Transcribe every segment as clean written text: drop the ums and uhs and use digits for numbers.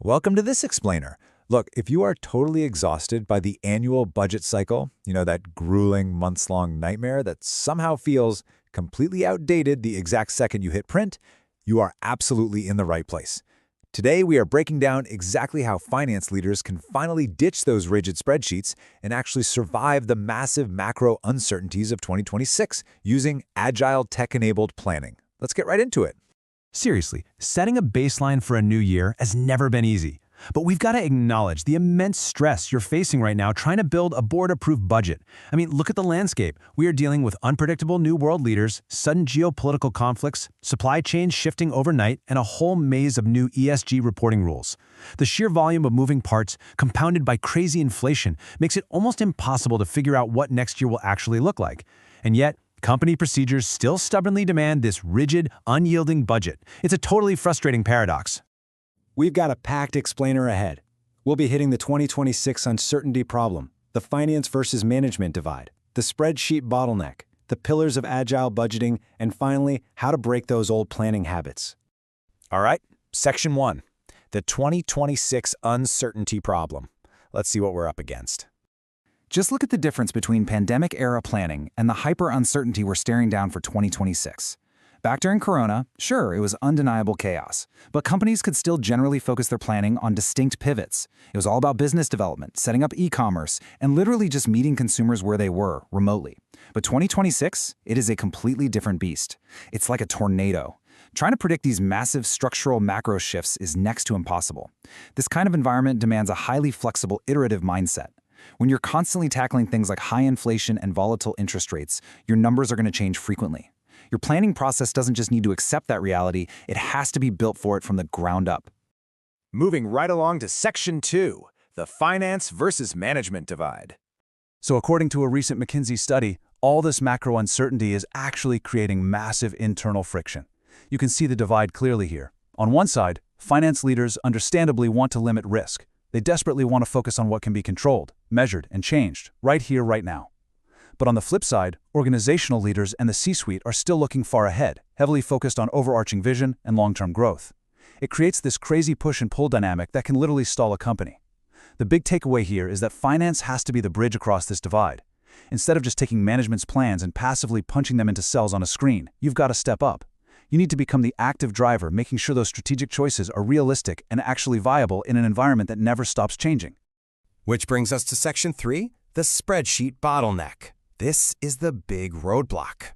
Welcome to this explainer. Look, if you are totally exhausted by the annual budget cycle, that grueling months-long nightmare that somehow feels completely outdated the exact second you hit print, you are absolutely in the right place. Today, we are breaking down exactly how finance leaders can finally ditch those rigid spreadsheets and actually survive the massive macro uncertainties of 2026 using agile tech-enabled planning. Let's get right into it. Seriously, setting a baseline for a new year has never been easy. But we've got to acknowledge the immense stress you're facing right now trying to build a board-approved budget. Look at the landscape. We are dealing with unpredictable new world leaders, sudden geopolitical conflicts, supply chains shifting overnight, and a whole maze of new ESG reporting rules. The sheer volume of moving parts, compounded by crazy inflation, makes it almost impossible to figure out what next year will actually look like. And yet, company procedures still stubbornly demand this rigid, unyielding budget. It's a totally frustrating paradox. We've got a packed explainer ahead. We'll be hitting the 2026 uncertainty problem, the finance versus management divide, the spreadsheet bottleneck, the pillars of agile budgeting, and finally, how to break those old planning habits. All right, Section 1, the 2026 uncertainty problem. Let's see what we're up against. Just look at the difference between pandemic-era planning and the hyper-uncertainty we're staring down for 2026. Back during Corona, sure, it was undeniable chaos, but companies could still generally focus their planning on distinct pivots. It was all about business development, setting up e-commerce, and literally just meeting consumers where they were, remotely. But 2026, it is a completely different beast. It's like a tornado. Trying to predict these massive structural macro shifts is next to impossible. This kind of environment demands a highly flexible, iterative mindset. When you're constantly tackling things like high inflation and volatile interest rates, your numbers are going to change frequently. Your planning process doesn't just need to accept that reality, it has to be built for it from the ground up. Moving right along to Section 2, the finance versus management divide. So according to a recent McKinsey study, all this macro uncertainty is actually creating massive internal friction. You can see the divide clearly here. On one side, finance leaders understandably want to limit risk. They desperately want to focus on what can be controlled, measured, and changed, right here, right now. But on the flip side, organizational leaders and the C-suite are still looking far ahead, heavily focused on overarching vision and long-term growth. It creates this crazy push and pull dynamic that can literally stall a company. The big takeaway here is that finance has to be the bridge across this divide. Instead of just taking management's plans and passively punching them into cells on a screen, you've got to step up. You need to become the active driver, making sure those strategic choices are realistic and actually viable in an environment that never stops changing. Which brings us to Section 3, the spreadsheet bottleneck. This is the big roadblock.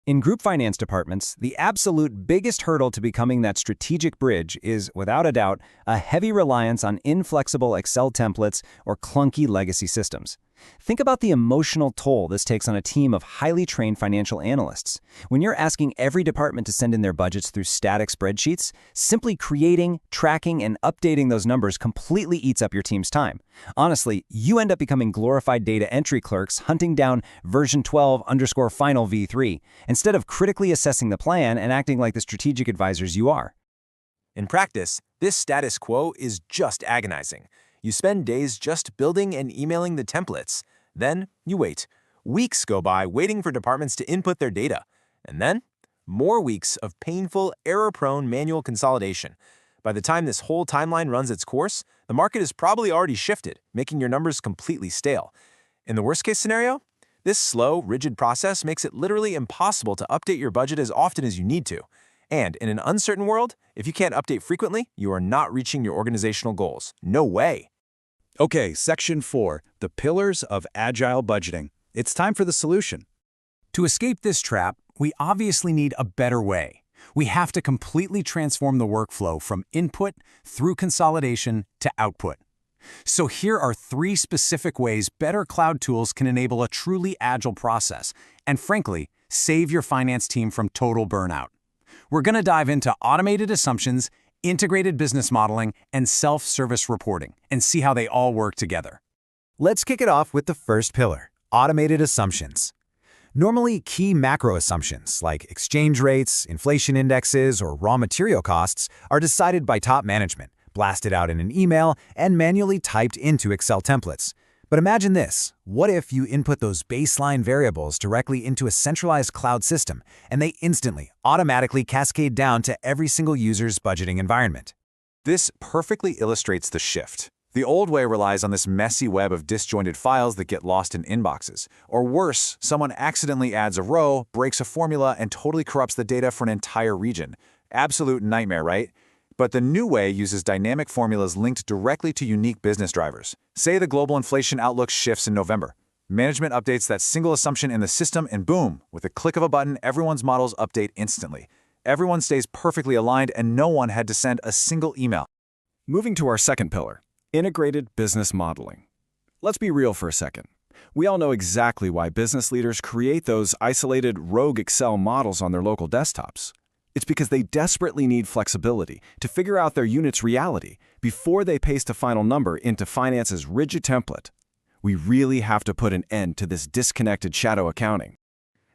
In group finance departments, the absolute biggest hurdle to becoming that strategic bridge is, without a doubt, a heavy reliance on inflexible Excel templates or clunky legacy systems. Think about the emotional toll this takes on a team of highly trained financial analysts. When you're asking every department to send in their budgets through static spreadsheets, simply creating, tracking, and updating those numbers completely eats up your team's time. Honestly, you end up becoming glorified data entry clerks hunting down version 12_final v3, instead of critically assessing the plan and acting like the strategic advisors you are. In practice, this status quo is just agonizing. You spend days just building and emailing the templates. Then you wait. Weeks go by waiting for departments to input their data. And then, more weeks of painful, error-prone manual consolidation. By the time this whole timeline runs its course, the market has probably already shifted, making your numbers completely stale. In the worst-case scenario, this slow, rigid process makes it literally impossible to update your budget as often as you need to. And in an uncertain world, if you can't update frequently, you are not reaching your organizational goals. No way. Okay, Section 4, the pillars of agile budgeting. It's time for the solution. To escape this trap, we obviously need a better way. We have to completely transform the workflow from input through consolidation to output. So here are 3 specific ways better cloud tools can enable a truly agile process and, frankly, save your finance team from total burnout. We're going to dive into automated assumptions, integrated business modeling, and self-service reporting, and see how they all work together. Let's kick it off with the first pillar, automated assumptions. Normally, key macro assumptions like exchange rates, inflation indexes, or raw material costs are decided by top management, blasted out in an email, and manually typed into Excel templates. But imagine this. What if you input those baseline variables directly into a centralized cloud system, and they instantly, automatically cascade down to every single user's budgeting environment? This perfectly illustrates the shift. The old way relies on this messy web of disjointed files that get lost in inboxes. Or worse, someone accidentally adds a row, breaks a formula, and totally corrupts the data for an entire region. Absolute nightmare, right? But the new way uses dynamic formulas linked directly to unique business drivers. Say the global inflation outlook shifts in November. Management updates that single assumption in the system, and boom, with a click of a button, everyone's models update instantly. Everyone stays perfectly aligned, and no one had to send a single email. Moving to our second pillar, integrated business modeling. Let's be real for a second. We all know exactly why business leaders create those isolated rogue Excel models on their local desktops. It's because they desperately need flexibility to figure out their unit's reality before they paste a final number into finance's rigid template. We really have to put an end to this disconnected shadow accounting.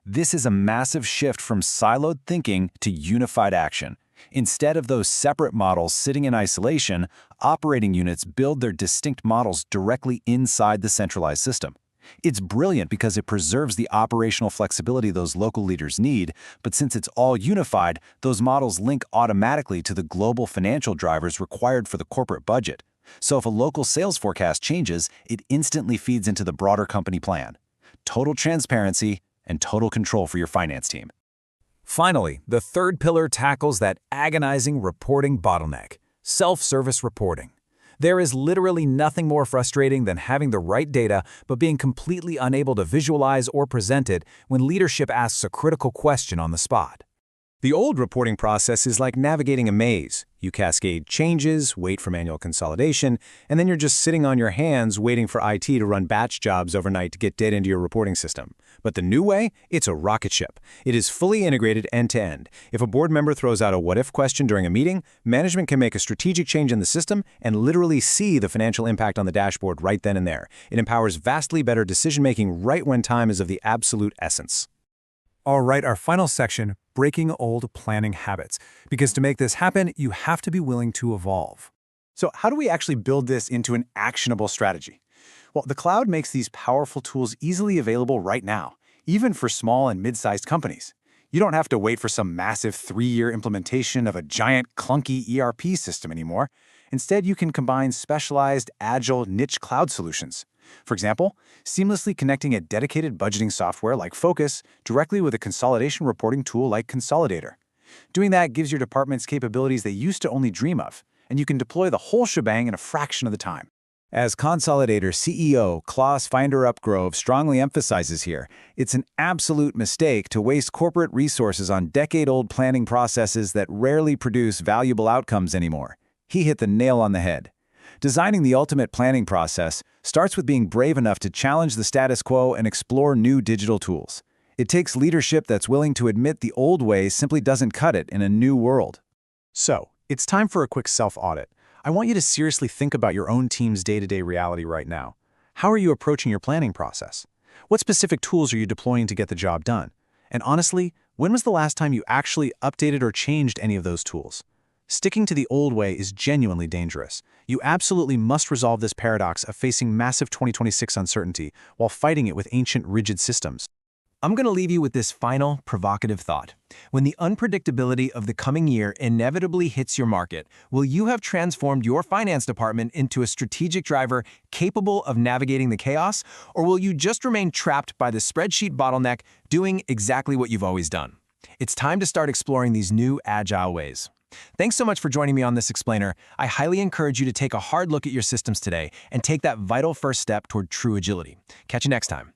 This is a massive shift from siloed thinking to unified action. Instead of those separate models sitting in isolation, operating units build their distinct models directly inside the centralized system. It's brilliant because it preserves the operational flexibility those local leaders need, but since it's all unified, those models link automatically to the global financial drivers required for the corporate budget. So if a local sales forecast changes, it instantly feeds into the broader company plan. Total transparency and total control for your finance team. Finally, the third pillar tackles that agonizing reporting bottleneck: self-service reporting. There is literally nothing more frustrating than having the right data but being completely unable to visualize or present it when leadership asks a critical question on the spot. The old reporting process is like navigating a maze. You cascade changes, wait for manual consolidation, and then you're just sitting on your hands waiting for IT to run batch jobs overnight to get data into your reporting system. But the new way? It's a rocket ship. It is fully integrated end-to-end. If a board member throws out a what-if question during a meeting, management can make a strategic change in the system and literally see the financial impact on the dashboard right then and there. It empowers vastly better decision-making right when time is of the absolute essence. All right, our final section, breaking old planning habits. Because to make this happen, you have to be willing to evolve. So how do we actually build this into an actionable strategy? Well, the cloud makes these powerful tools easily available right now, even for small and mid-sized companies. You don't have to wait for some massive 3-year implementation of a giant, clunky ERP system anymore. Instead, you can combine specialized, agile, niche cloud solutions. For example, seamlessly connecting a dedicated budgeting software like Focus directly with a consolidation reporting tool like Consolidator. Doing that gives your departments capabilities they used to only dream of, and you can deploy the whole shebang in a fraction of the time. As Consolidator CEO Klaus Finder-Upgrove strongly emphasizes here, it's an absolute mistake to waste corporate resources on decade-old planning processes that rarely produce valuable outcomes anymore. He hit the nail on the head. Designing the ultimate planning process starts with being brave enough to challenge the status quo and explore new digital tools. It takes leadership that's willing to admit the old way simply doesn't cut it in a new world. So, it's time for a quick self-audit. I want you to seriously think about your own team's day-to-day reality right now. How are you approaching your planning process? What specific tools are you deploying to get the job done? And honestly, when was the last time you actually updated or changed any of those tools? Sticking to the old way is genuinely dangerous. You absolutely must resolve this paradox of facing massive 2026 uncertainty while fighting it with ancient, rigid systems. I'm going to leave you with this final, provocative thought. When the unpredictability of the coming year inevitably hits your market, will you have transformed your finance department into a strategic driver capable of navigating the chaos, or will you just remain trapped by the spreadsheet bottleneck doing exactly what you've always done? It's time to start exploring these new, agile ways. Thanks so much for joining me on this explainer. I highly encourage you to take a hard look at your systems today and take that vital first step toward true agility. Catch you next time.